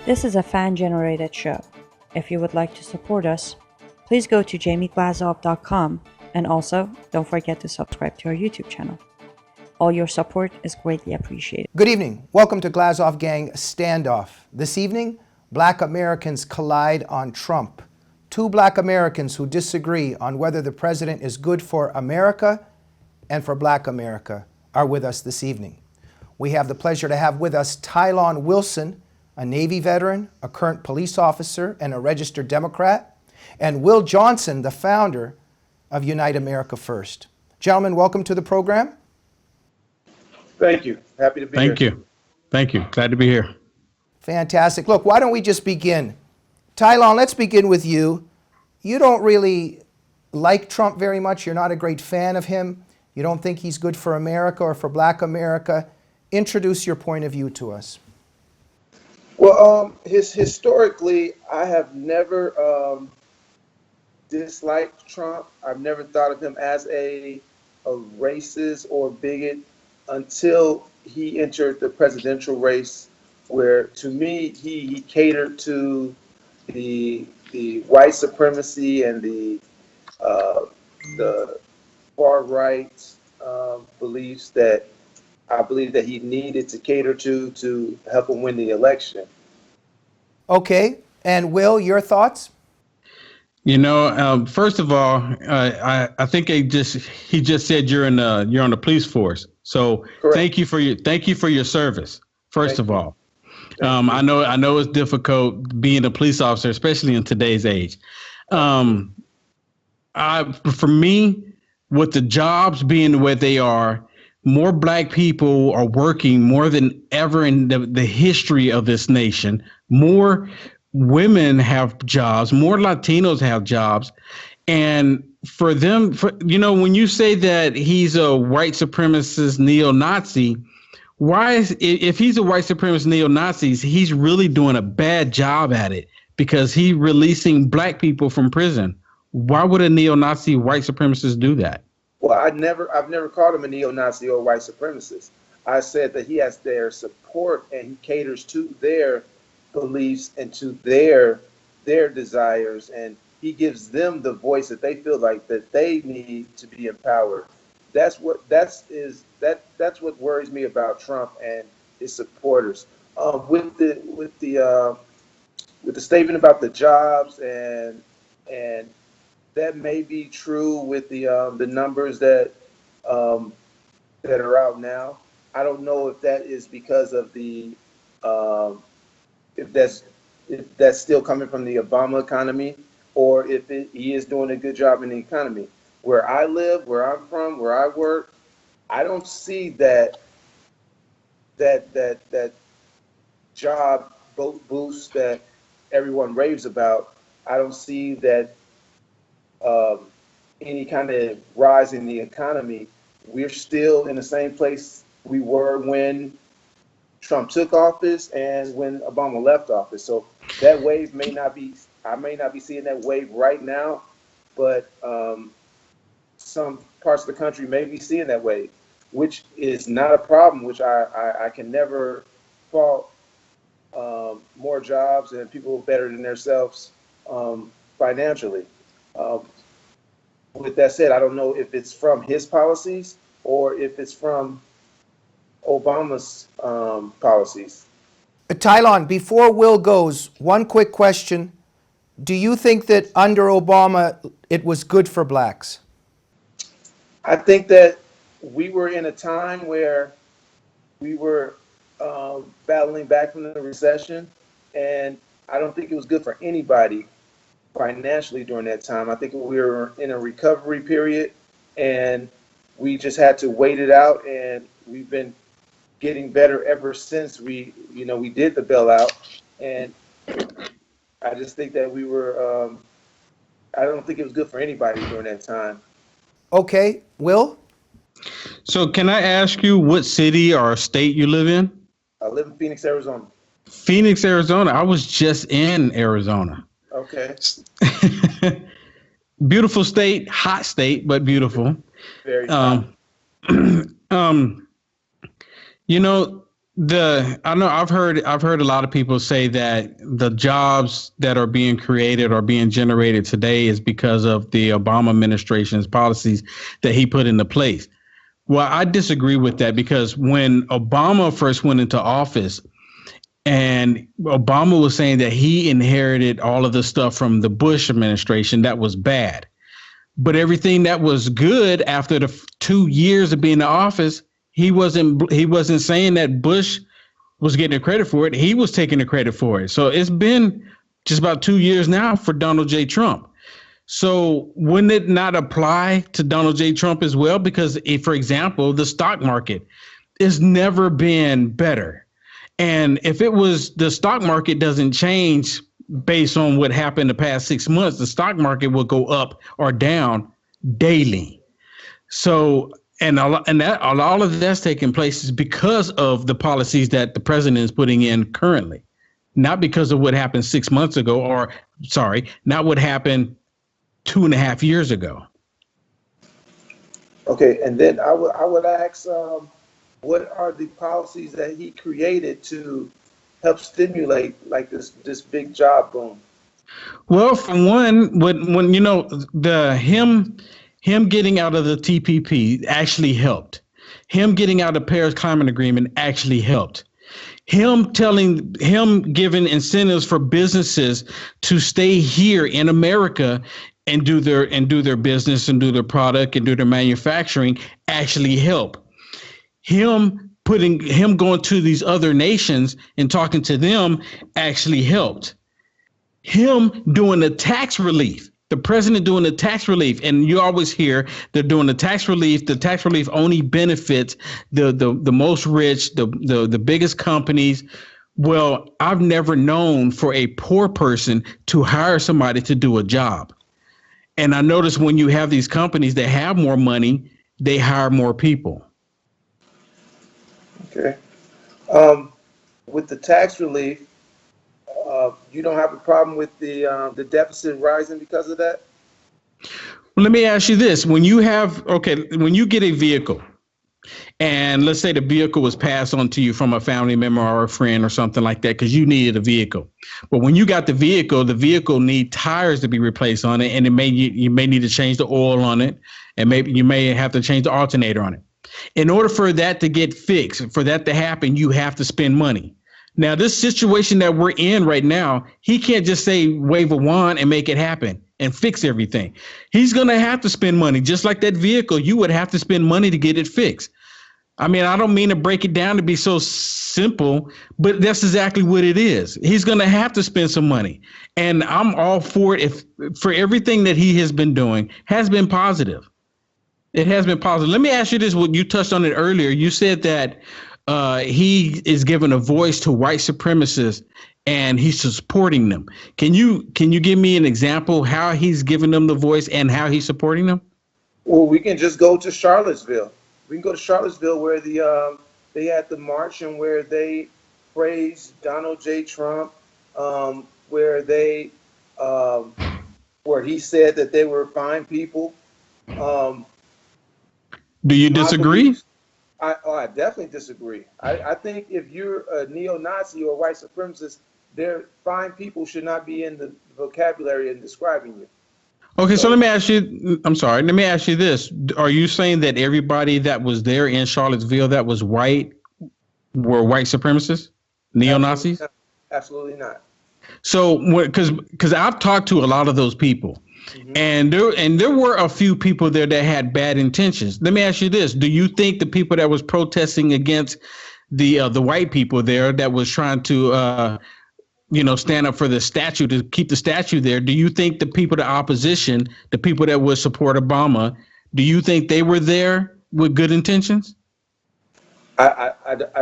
This is a fan-generated show. If you would like to support us, please go to jamieglazov.com and also don't forget to subscribe to our YouTube channel. All your support is greatly appreciated. Good evening. Welcome to Glazov Gang Standoff. This evening, Black Americans collide on Trump. Two Black Americans who disagree on whether the president is good for America and for Black America are with us this evening. We have the pleasure to have with us Tylon Wilson, a Navy veteran, a current police officer, and a registered Democrat, and Will Johnson, the founder of Unite America First. Gentlemen, welcome to the program. Thank you. Happy to be here. Thank you. Thank you. Glad to be here. Fantastic. Look, why don't we just begin? Tylon, let's begin with you. You don't really like Trump very much. You're not a great fan of him. You don't think he's good for America or for Black America. Introduce your point of view to us. Well, historically, I have never disliked Trump. I've never thought of him as a racist or bigot until he entered the presidential race, where, to me, he catered to the white supremacy and the far right beliefs that I believe that he needed to cater to help him win the election. Okay, and Will, your thoughts? You know, first of all, I think he just said you're on the police force. So Correct. Thank you for your service. First of all, I know it's difficult being a police officer, especially in today's age. For me, with the jobs being the way they are, more Black people are working more than ever in the history of this nation. More women have jobs, more Latinos have jobs. And for them, when you say that he's a white supremacist neo-Nazi, if he's a white supremacist neo-Nazi, he's really doing a bad job at it because he's releasing Black people from prison. Why would a neo-Nazi white supremacist do that? Well, I've never called him a neo-Nazi or white supremacist. I said that he has their support and he caters to their beliefs and to their desires, and he gives them the voice that they feel like that they need to be empowered. That's what worries me about Trump and his supporters. With the statement about the jobs and that may be true with the numbers that are out now. I don't know if that is because of the if that's still coming from the Obama economy, or if he is doing a good job in the economy. Where I live, where I'm from, where I work, I don't see that job boost that everyone raves about. I don't see that any kind of rise in the economy. We're still in the same place we were when Trump took office and when Obama left office. So that wave I may not be seeing that wave right now, but some parts of the country may be seeing that wave, which is not a problem, which I can never fault more jobs and people bettering themselves financially. With that said, I don't know if it's from his policies or if it's from Obama's policies. Tylon, before Will goes, one quick question. Do you think that under Obama it was good for Blacks? I think that we were in a time where we were battling back from the recession, and I don't think it was good for anybody financially during that time. I think we were in a recovery period, and we just had to wait it out, and we've been getting better ever since we did the bailout. And I just think that we were I don't think it was good for anybody during that time. Okay, Will? So can I ask you what city or state you live in? I live in Phoenix, Arizona. Phoenix, Arizona. I was just in Arizona. Okay. Beautiful state, hot state, but beautiful. Very hot. You know, I know I've heard a lot of people say that the jobs that are being created or being generated today is because of the Obama administration's policies that he put into place. Well, I disagree with that because when Obama first went into office, and Obama was saying that he inherited all of the stuff from the Bush administration that was bad. But everything that was good after the 2 years of being in office, he wasn't saying that Bush was getting the credit for it. He was taking the credit for it. So it's been just about 2 years now for Donald J. Trump. So wouldn't it not apply to Donald J. Trump as well? Because if, for example, the stock market has never been better. And if it was the stock market doesn't change based on what happened the past 6 months, the stock market will go up or down daily. So all of that's taking place is because of the policies that the president is putting in currently, not because of what happened 6 months ago, or sorry, not what happened 2.5 years ago. Okay, and then I would ask, what are the policies that he created to help stimulate like this big job boom? Well, for one, when the him getting out of the TPP actually helped. Him getting out of the Paris Climate Agreement actually helped. Him giving incentives for businesses to stay here in America and do their business and do their product and do their manufacturing actually help. Him going to these other nations and talking to them actually helped. Him doing the president doing the tax relief, and you always hear they're doing the tax relief. The tax relief only benefits the most rich, the biggest companies. Well, I've never known for a poor person to hire somebody to do a job. And I notice when you have these companies that have more money, they hire more people. Okay. With the tax relief, you don't have a problem with the deficit rising because of that? Well, let me ask you this. When you get a vehicle, and let's say the vehicle was passed on to you from a family member or a friend or something like that because you needed a vehicle. But when you got the vehicle need tires to be replaced on it, and you may need to change the oil on it, and maybe you may have to change the alternator on it. In order for that to get fixed, for that to happen, you have to spend money. Now, this situation that we're in right now, he can't just say wave a wand and make it happen and fix everything. He's going to have to spend money. Just like that vehicle, you would have to spend money to get it fixed. I mean, I don't mean to break it down to be so simple, but that's exactly what it is. He's going to have to spend some money. And I'm all for it for everything that he has been doing has been positive. It has been positive. Let me ask you this. What you touched on it earlier. You said that he is giving a voice to white supremacists and he's supporting them. Can you give me an example how he's giving them the voice and how he's supporting them? Well, we can just go to Charlottesville. We can go to Charlottesville where they had the march and where they praised Donald J. Trump, where he said that they were fine people. Do you disagree? I definitely disagree. I think if you're a neo-Nazi or white supremacist, their fine people should not be in the vocabulary in describing you. Okay, so let me ask you this. Are you saying that everybody that was there in Charlottesville that was white were white supremacists, neo-Nazis? Absolutely not. So, because I've talked to a lot of those people, mm-hmm. and there were a few people there that had bad intentions. Let me ask you this: do you think the people that was protesting against the white people there that was trying to stand up for the statue to keep the statue there? Do you think the people, the opposition, the people that would support Obama, do you think they were there with good intentions? I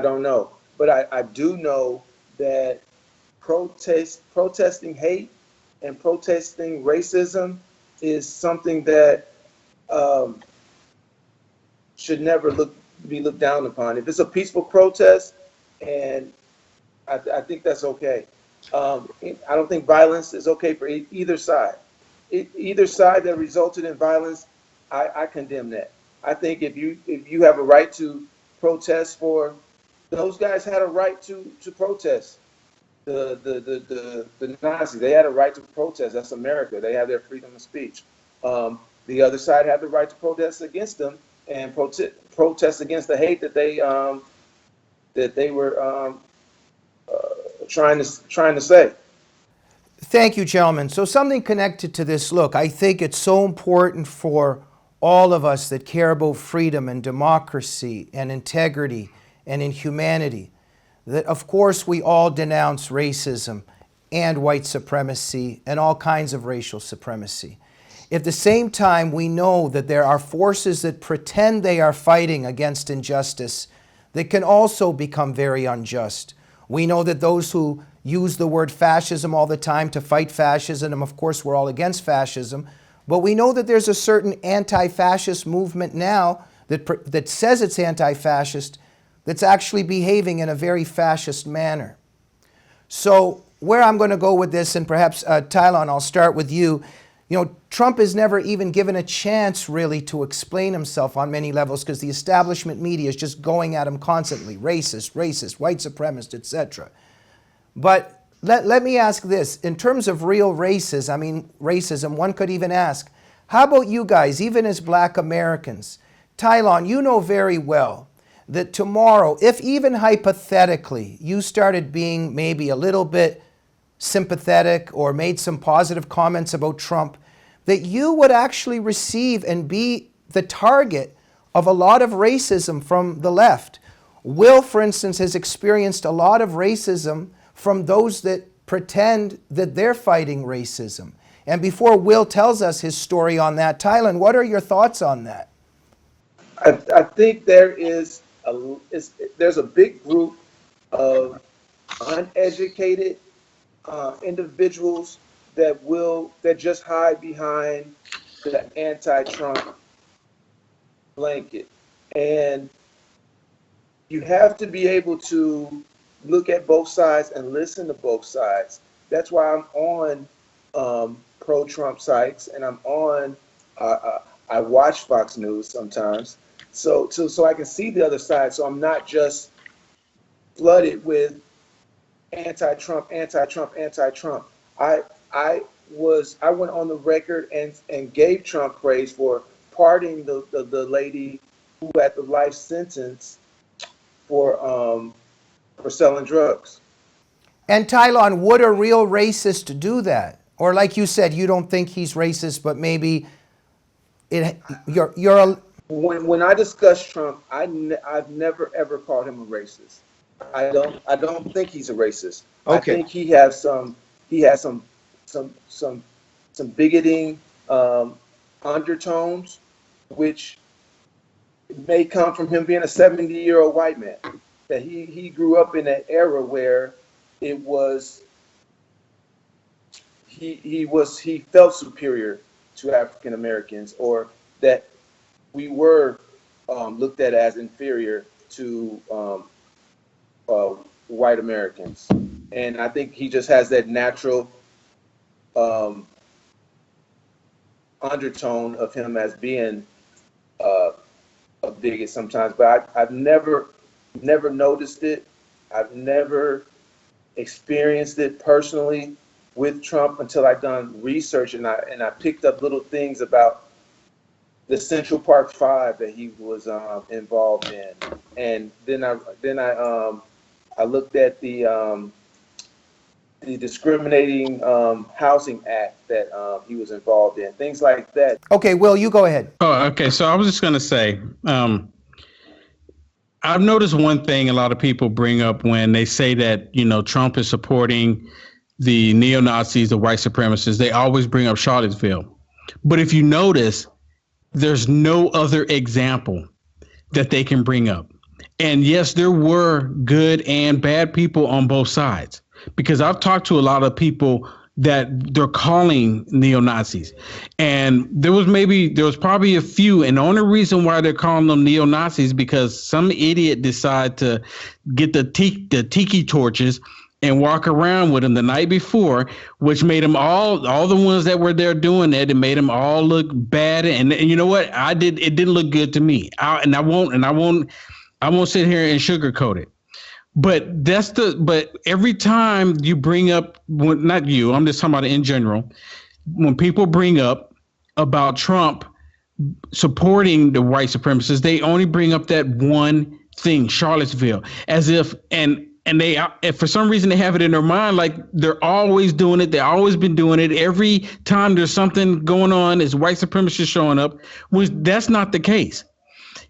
don't know, but I do know that protesting hate and protesting racism is something that should never be looked down upon. If it's a peaceful protest, and I think that's okay. I don't think violence is okay for either side. Either side that resulted in violence, I condemn that. I think if you have a right to protest for those guys had a right to protest the Nazis. They had a right to protest. That's America. They have their freedom of speech. The other side had the right to protest against them and protest against the hate that they were trying to say. Thank you, gentlemen. So something connected to this. Look, I think it's so important for all of us that care about freedom and democracy and integrity and in humanity that, of course, we all denounce racism and white supremacy and all kinds of racial supremacy. At the same time, we know that there are forces that pretend they are fighting against injustice that can also become very unjust. We know that those who use the word fascism all the time to fight fascism, and of course we're all against fascism, but we know that there's a certain anti-fascist movement now that says it's anti-fascist that's actually behaving in a very fascist manner. So where I'm going to go with this, and perhaps Tylon, I'll start with you. You know, Trump is never even given a chance really to explain himself on many levels because the establishment media is just going at him constantly. Racist, racist, white supremacist, etc. But let me ask this. In terms of real racism, one could even ask, how about you guys, even as black Americans? Tylon, you know very well that tomorrow, if even hypothetically, you started being maybe a little bit sympathetic or made some positive comments about Trump, that you would actually receive and be the target of a lot of racism from the left. Will, for instance, has experienced a lot of racism from those that pretend that they're fighting racism. And before Will tells us his story on that, Tylon, what are your thoughts on that? I think there's a big group of uneducated individuals that just hide behind the anti-Trump blanket, and you have to be able to look at both sides and listen to both sides. That's why I'm on pro-Trump sites, and I'm on. I watch Fox News sometimes, so I can see the other side. So I'm not just flooded with anti-Trump, anti-Trump, anti-Trump. I went on the record and gave Trump praise for pardoning the lady who had the life sentence for selling drugs. And Tylon, would a real racist do that? Or like you said, you don't think he's racist, but maybe you're a... When I discuss Trump, I've never ever called him a racist. I don't think he's a racist. Okay. I think he has some bigoting undertones, which may come from him being a 70-year-old white man. That he grew up in an era where it was he felt superior to African Americans, or that we were looked at as inferior to white Americans. And I think he just has that natural undertone of him as being a bigot sometimes. But I've never noticed it. I've never experienced it personally with Trump until I've done research and I picked up little things about the Central Park Five that he was involved in, and then I looked at the discriminating housing act that he was involved in, things like that. Okay, Will, you go ahead. Oh, okay. So I was just going to say, I've noticed one thing a lot of people bring up when they say that, Trump is supporting the neo-Nazis, the white supremacists. They always bring up Charlottesville. But if you notice, there's no other example that they can bring up. And yes, there were good and bad people on both sides, because I've talked to a lot of people that they're calling neo-Nazis. And there was probably a few. And the only reason why they're calling them neo-Nazis because some idiot decided to get the tiki torches and walk around with them the night before, which made them all the ones that were there doing that, it made them all look bad. And you know what? It didn't look good to me. I won't sit here and sugarcoat it. But but every time you bring up, well, not you, I'm just talking about it in general, when people bring up about Trump supporting the white supremacists, they only bring up that one thing, Charlottesville, as if, and they, if for some reason they have it in their mind, like they're always doing it. They've always been doing it. Every time there's something going on, is white supremacists showing up, which that's not the case.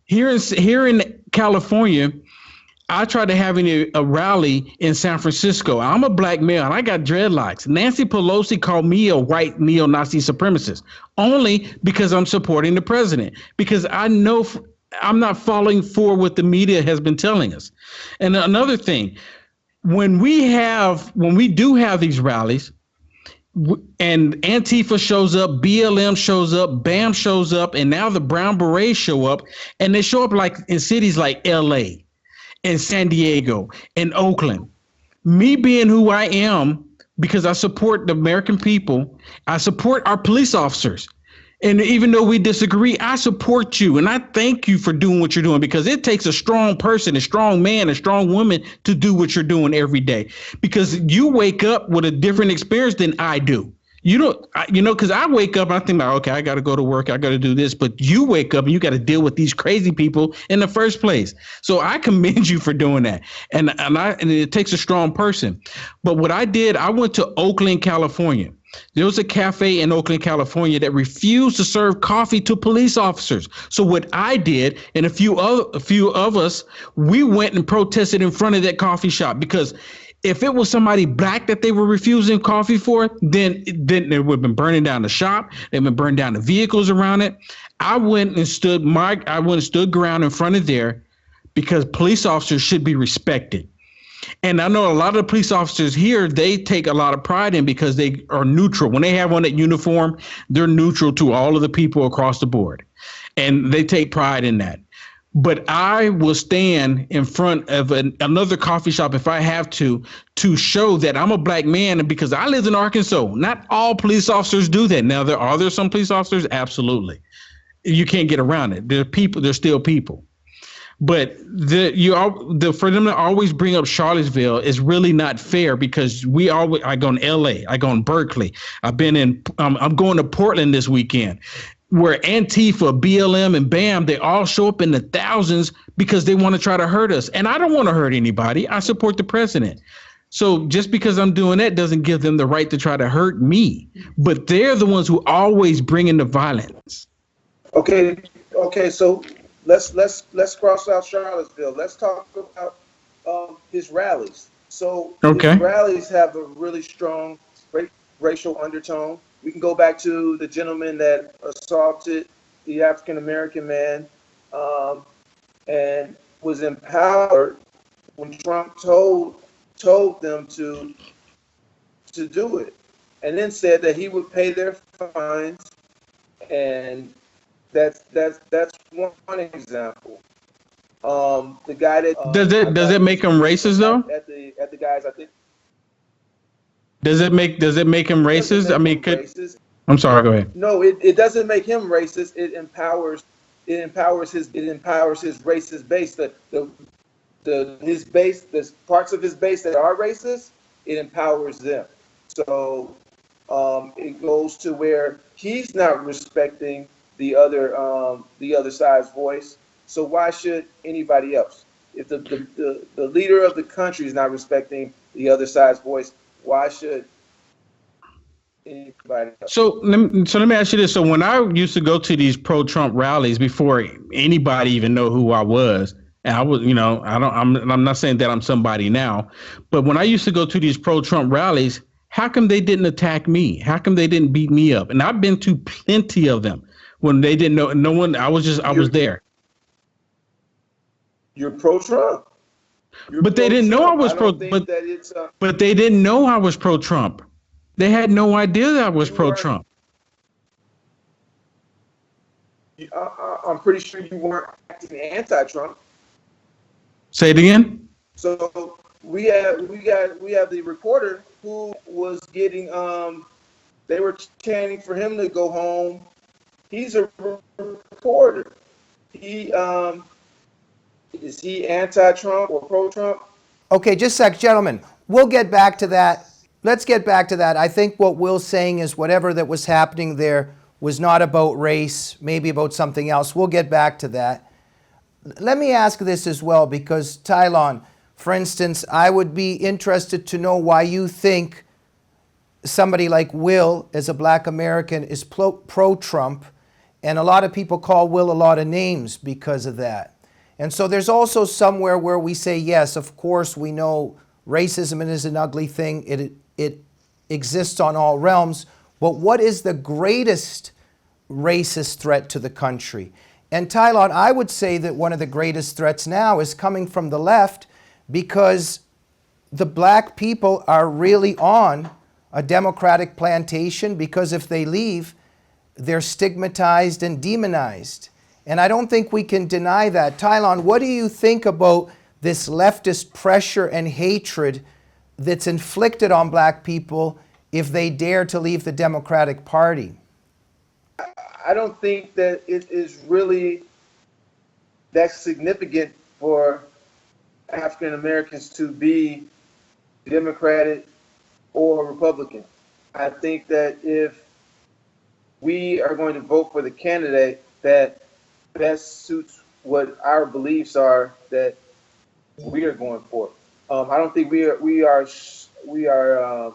Here in California, I tried to have a rally in San Francisco. I'm a black male and I got dreadlocks. Nancy Pelosi called me a white neo-Nazi supremacist only because I'm supporting the president, because I know I'm not following for what the media has been telling us. And another thing, when we do have these rallies and Antifa shows up, BLM shows up, BAM shows up, and now the Brown Berets show up, and they show up like in cities like LA and San Diego and Oakland. Me being who I am, because I support the American people, I support our police officers. And even though we disagree, I support you. And I thank you for doing what you're doing, because it takes a strong person, a strong man, a strong woman to do what you're doing every day, because you wake up with a different experience than I do. You don't, because I wake up and I think, like, okay, I got to go to work. I got to do this. But you wake up and you got to deal with these crazy people in the first place. So I commend you for doing that. And it takes a strong person. But what I did, I went to Oakland, California. There was a cafe in Oakland, California that refused to serve coffee to police officers. So what I did, and a few of us, we went and protested in front of that coffee shop, because if it was somebody black that they were refusing coffee for, then they would have been burning down the shop. They've been burning down the vehicles around it. I went and stood ground in front of there, because police officers should be respected. And I know a lot of the police officers here, they take a lot of pride in, because they are neutral. When they have on that uniform, they're neutral to all of the people across the board. And they take pride in that. But I will stand in front of another coffee shop if I have to show that I'm a black man, and because I live in Arkansas. Not all police officers do that. Now, are there some police officers? Absolutely. You can't get around it. They're still people. But for them to always bring up Charlottesville is really not fair, because I go in LA, I go in Berkeley. I'm going to Portland this weekend, where Antifa, BLM, and BAM, they all show up in the thousands because they want to try to hurt us. And I don't want to hurt anybody. I support the president. So just because I'm doing that doesn't give them the right to try to hurt me. But they're the ones who always bring in the violence. Okay. So let's cross out Charlottesville. Let's talk about his rallies. So his rallies have a really strong racial undertone. We can go back to the gentleman that assaulted the African American man, and was empowered when Trump told them to do it, and then said that he would pay their fines, and that's one example. The guy that does it make him racist though? At the guys, I think. Does it make him racist? I mean, racist. I'm sorry. Go ahead. No, it doesn't make him racist. It empowers his racist base. His base, the parts of his base that are racist, it empowers them. So it goes to where he's not respecting the other side's voice. So why should anybody else? If the leader of the country is not respecting the other side's voice, why should anybody else? So let me ask you this. So when I used to go to these pro-Trump rallies before anybody even know who I was, and I was, I'm not saying that I'm somebody now, but when I used to go to these pro-Trump rallies, how come they didn't attack me? How come they didn't beat me up? And I've been to plenty of them when they didn't know. No one. I was there. You're pro-Trump. But they didn't know I was pro. But they didn't know I was pro-Trump. They had no idea that I was pro-Trump. I'm pretty sure you weren't acting anti-Trump. Say it again. So we have the reporter who was getting they were chanting for him to go home. He's a reporter. He is he anti-Trump or pro-Trump? Okay, just a sec, gentlemen. We'll get back to that. Let's get back to that. I think what Will's saying is whatever that was happening there was not about race, maybe about something else. We'll get back to that. Let me ask this as well, because Tylon, for instance, I would be interested to know why you think somebody like Will, as a black American, is pro-Trump, and a lot of people call Will a lot of names because of that. And so there's also somewhere where we say, yes, of course, we know racism is an ugly thing. It exists on all realms. But what is the greatest racist threat to the country? And Tylon, I would say that one of the greatest threats now is coming from the left, because the black people are really on a Democratic plantation, because if they leave, they're stigmatized and demonized. And I don't think we can deny that. Tylon, what do you think about this leftist pressure and hatred that's inflicted on black people if they dare to leave the Democratic Party? I don't think that it is really that significant for African Americans to be Democratic or Republican. I think that if we are going to vote for the candidate that best suits what our beliefs are, that we are going for. I don't think we are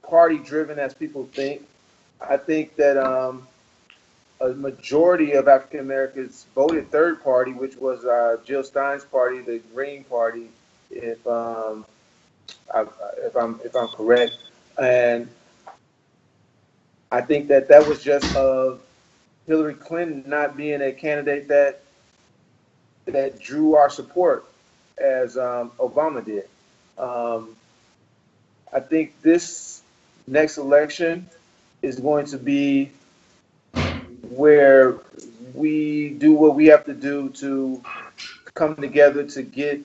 party driven as people think. I think that a majority of African Americans voted third party, which was Jill Stein's party, the Green Party, if I'm correct, and I think that was just of Hillary Clinton not being a candidate that drew our support as Obama did. I think this next election is going to be where we do what we have to do to come together to get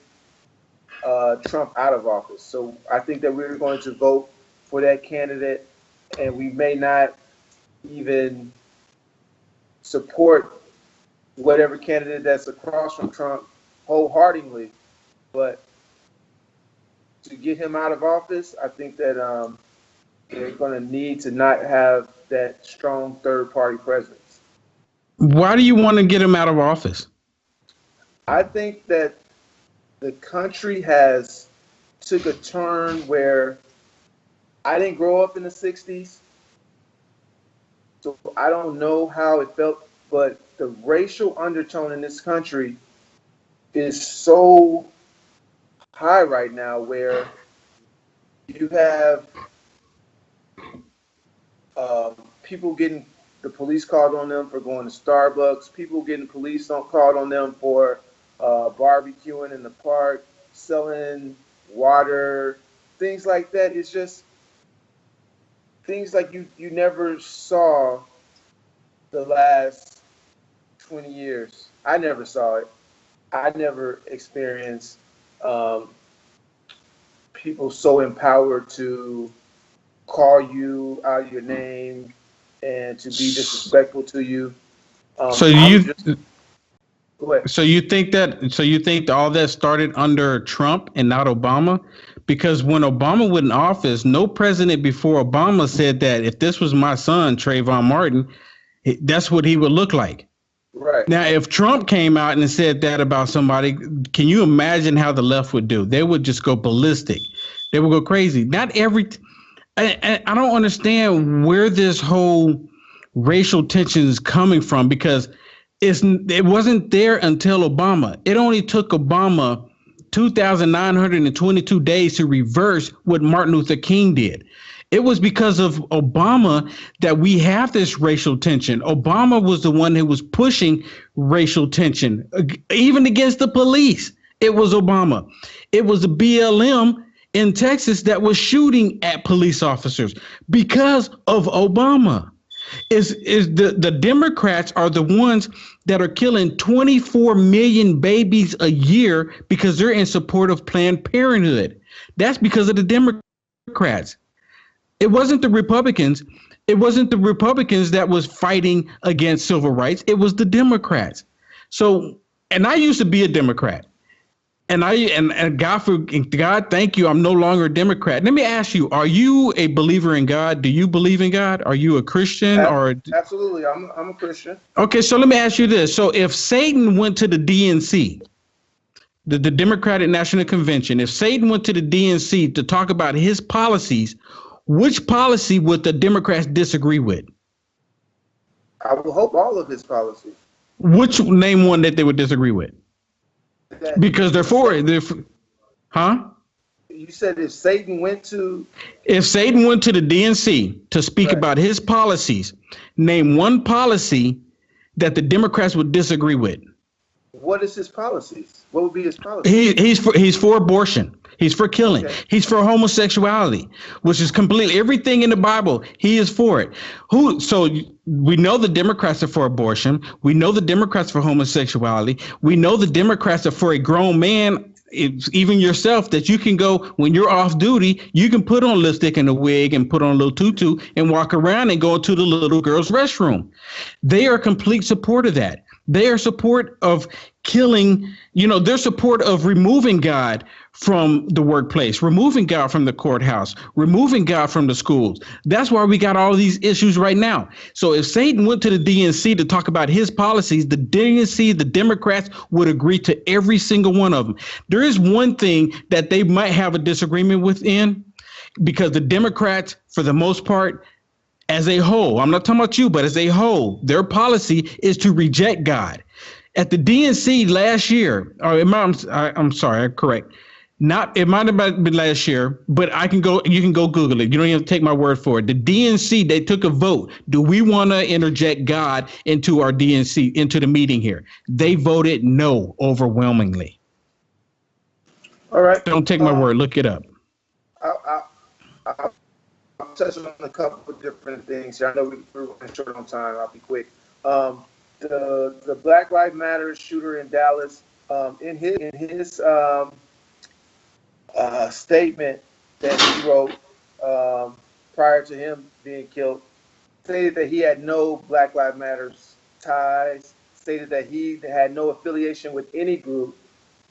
Trump out of office. So I think that we're going to vote for that candidate, and we may not even support whatever candidate that's across from Trump wholeheartedly, but to get him out of office, I think that they're going to need to not have that strong third-party presence. Why do you want to get him out of office? I think that the country has took a turn where I didn't grow up in the 60s, so I don't know how it felt, but the racial undertone in this country is so high right now, where you have people getting the police called on them for going to Starbucks, people getting police called on them for barbecuing in the park, selling water, things like that. It's just things like you never saw the last 20 years. I never saw it. I never experienced people so empowered to call you out your name and to be disrespectful to you. So you think all that started under Trump and not Obama? Because when Obama was in office, no president before Obama said that if this was my son, Trayvon Martin, that's what he would look like. Right. Now, if Trump came out and said that about somebody, can you imagine how the left would do? They would just go ballistic. They would go crazy. I don't understand where this whole racial tension is coming from, because it wasn't there until Obama. It only took Obama 2,922 days to reverse what Martin Luther King did. It was because of Obama that we have this racial tension. Obama was the one who was pushing racial tension, even against the police. It was Obama. It was the BLM in Texas that was shooting at police officers because of Obama. The Democrats are the ones that are killing 24 million babies a year because they're in support of Planned Parenthood. That's because of the Democrats. It wasn't the Republicans. It wasn't the Republicans that was fighting against civil rights. It was the Democrats. So, and I used to be a Democrat. And God, thank you. I'm no longer a Democrat. Let me ask you: are you a believer in God? Do you believe in God? Are you a Christian or? Absolutely, I'm a Christian. Okay, so let me ask you this: so if Satan went to the DNC, the Democratic National Convention, if Satan went to the DNC to talk about his policies, which policy would the Democrats disagree with? I will hope all of his policies. Which name one that they would disagree with? That Because they're for it. Huh? you said if Satan went to If Satan went to the DNC to speak right, about his policies, name one policy that the Democrats would disagree with. what is his policies? What would be his policies? He's for abortion. He's for killing. Okay. He's for homosexuality, which is completely everything in the Bible. He is for it. So we know the Democrats are for abortion. We know the Democrats are for homosexuality. We know the Democrats are for a grown man. It's even yourself, that you can go when you're off duty, you can put on lipstick and a wig and put on a little tutu and walk around and go to the little girl's restroom. They are complete support of that. They are support of killing, their support of removing God from the workplace, removing God from the courthouse, removing God from the schools. That's why we got all these issues right now. So if Satan went to the DNC to talk about his policies, the DNC, the Democrats would agree to every single one of them. There is one thing that they might have a disagreement within, because the Democrats, for the most part, as a whole, I'm not talking about you, but as a whole, their policy is to reject God. At the DNC last year, or I'm sorry, I'm correct. It might have been last year, but you can go Google it. You don't even have to take my word for it. The DNC, they took a vote. Do we want to interject God into our DNC, into the meeting here? They voted no overwhelmingly. All right. Don't take my word. Look it up. I'll touch on a couple of different things here. I know we're running short on time. I'll be quick. The Black Lives Matter shooter in Dallas, in his statement that he wrote prior to him being killed, stated that he had no Black Lives Matter ties, stated that he had no affiliation with any group,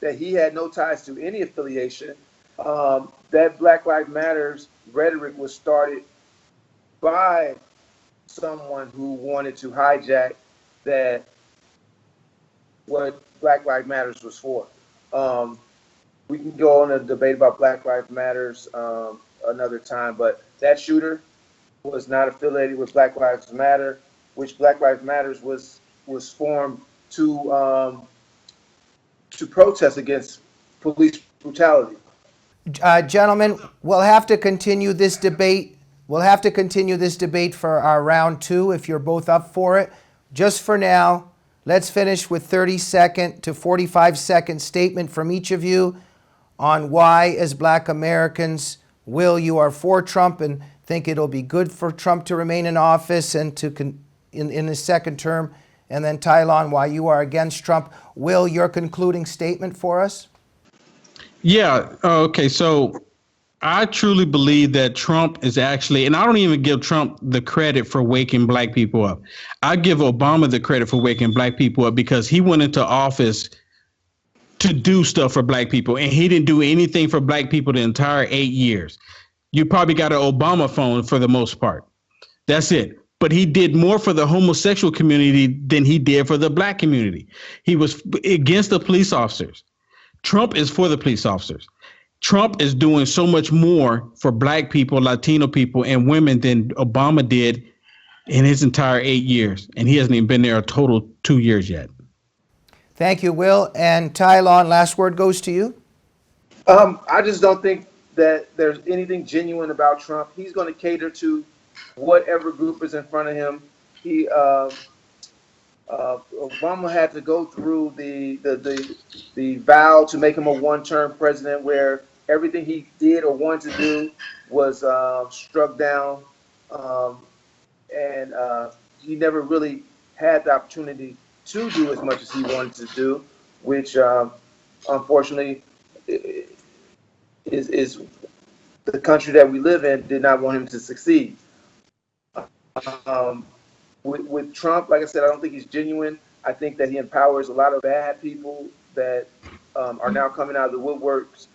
that he had no ties to any affiliation. That Black Lives Matters rhetoric was started by someone who wanted to hijack that what Black Lives Matters was for. We can go on a debate about Black Lives Matters another time, but that shooter was not affiliated with Black Lives Matter, which Black Lives Matters was formed to protest against police brutality. Gentlemen, we'll have to continue this debate. We'll have to continue this debate for our round two if you're both up for it. Just for now, let's finish with 30-second to 45-second statement from each of you on why, as Black Americans, Will, you are for Trump and think it'll be good for Trump to remain in office and in his second term. And then Tylon, why you are against Trump. Will, your concluding statement for us? Yeah. Okay. So I truly believe that Trump is actually, and I don't even give Trump the credit for waking black people up. I give Obama the credit for waking black people up, because he went into office to do stuff for black people, and he didn't do anything for black people the entire 8 years. You probably got an Obama phone for the most part. That's it. But he did more for the homosexual community than he did for the black community. He was against the police officers. Trump is for the police officers. Trump is doing so much more for black people, Latino people, and women than Obama did in his entire 8 years. And he hasn't even been there a total 2 years yet. Thank you, Will. And Tylon, last word goes to you. I just don't think that there's anything genuine about Trump. He's going to cater to whatever group is in front of him. Obama had to go through the vow to make him a one-term president, where everything he did or wanted to do was struck down, and he never really had the opportunity to do as much as he wanted to do, which unfortunately is the country that we live in did not want him to succeed. With Trump, like I said, I don't think he's genuine. I think that he empowers a lot of bad people that are now coming out of the woodworks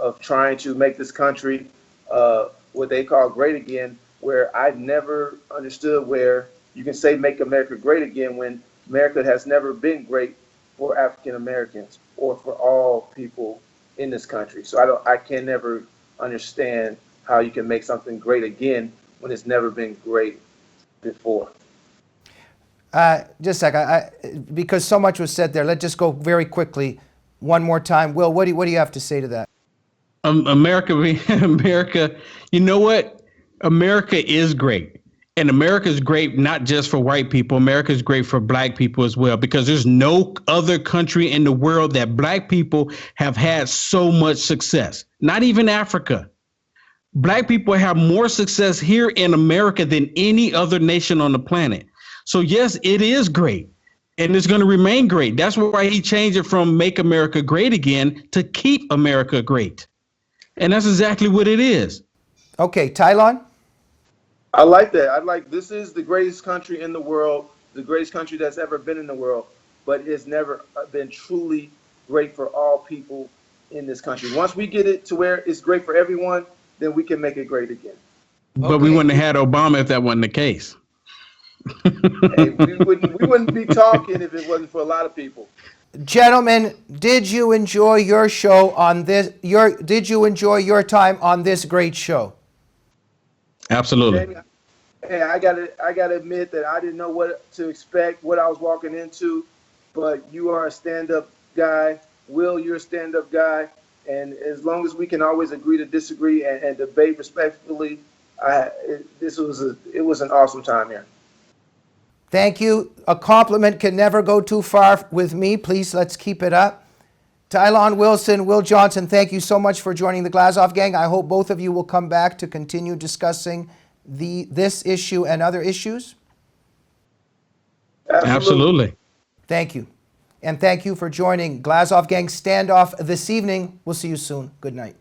of trying to make this country what they call great again, where I've never understood where you can say make America great again when America has never been great for African Americans or for all people in this country. So I can never understand how you can make something great again when it's never been great before. Just a second, because so much was said there, let's just go very quickly one more time. Will, what do you have to say to that? America, you know what? America is great. And America is great not just for white people. America is great for black people as well, because there's no other country in the world that black people have had so much success. Not even Africa. Black people have more success here in America than any other nation on the planet. So yes, it is great. And it's going to remain great. That's why he changed it from Make America Great Again to Keep America Great. And that's exactly what it is. Okay, Tylon? I like that. This is the greatest country in the world, the greatest country that's ever been in the world, but it's never been truly great for all people in this country. Once we get it to where it's great for everyone, then we can make it great again. But we wouldn't have had Obama if that wasn't the case. Hey, we wouldn't be talking if it wasn't for a lot of people. Gentlemen, did you enjoy your show on this? Did you enjoy your time on this great show? Absolutely. Jamie, hey, I gotta admit that I didn't know what to expect, what I was walking into, but you are a stand-up guy. Will, you're a stand-up guy, and as long as we can always agree to disagree and debate respectfully, it was an awesome time here. Thank you. A compliment can never go too far with me. Please, let's keep it up. Tylon Wilson, Will Johnson, thank you so much for joining the Glazov Gang. I hope both of you will come back to continue discussing this issue and other issues. Absolutely. Thank you. And thank you for joining Glazov Gang Standoff this evening. We'll see you soon. Good night.